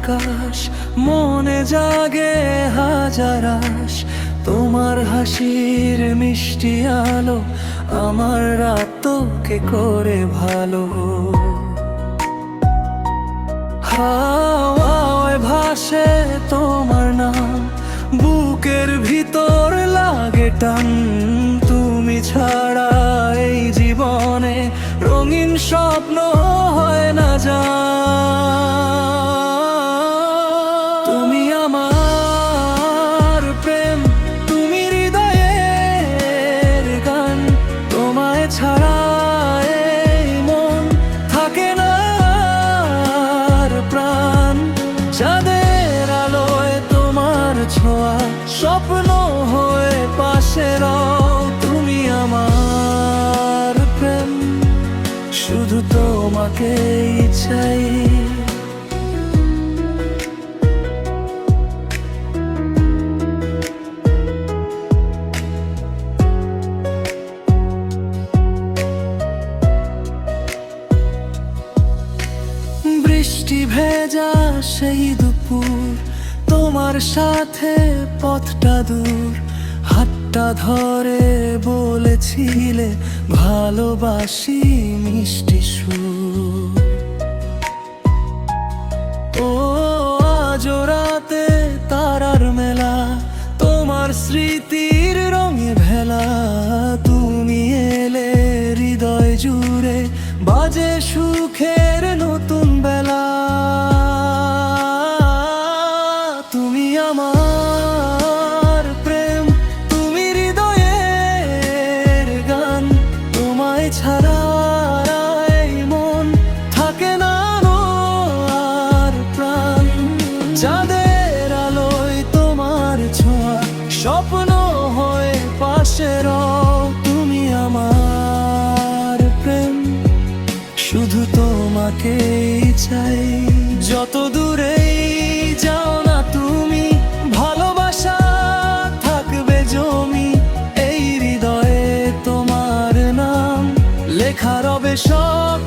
আকাশ, মনে জাগে হাজার আশ। তোমার হাসির মিষ্টি আলো আমার রাত তোকে করে ভালো। হাওয়ায় ভাসে তোমার নাম, বুকের ভিতর লাগে টান। তুমি ছাড়া এই জীবনে রঙিন স্বপ্ন হয় না যা। তুমি আমার প্রেম, তুমি হৃদয়ের গান। তোমায় ছাড়া এই মন থাকে না আর প্রাণ। চাঁদের আলোয় তোমার ছোঁয়া স্বপ্ন হয়ে পাশে রও। তুমি আমার প্রেম, শুধু তোমাকেই চাই। বৃষ্টি ভেজা সেই দুপুর, তোমার সাথে পথটা দূর। হাতটা ধরে বলেছিলে ভালোবাসি মিষ্টি সুর। ও আজ রাতে তারার মেলা, তোমার স্মৃতির রঙে ভেলা। তুমি এলে হৃদয় জুড়ে বাজে সুখের নতুন বেলা। তুমি আমার প্রেম, তুমি হৃদয়ের গান। তোমায় ছাড়া এই মন থাকে না আর প্রাণ। চাঁদের আলোয় তোমার ছোঁয়া স্বপ্ন হয়ে পাশে রও। তুমি আমার প্রেম, শুধু তোমাকেই চাই। যত দূরেই যাও না তুমি, ভালোবাসা থাকবে জমি। এই হৃদয়ে তোমার নাম লেখা রবে সব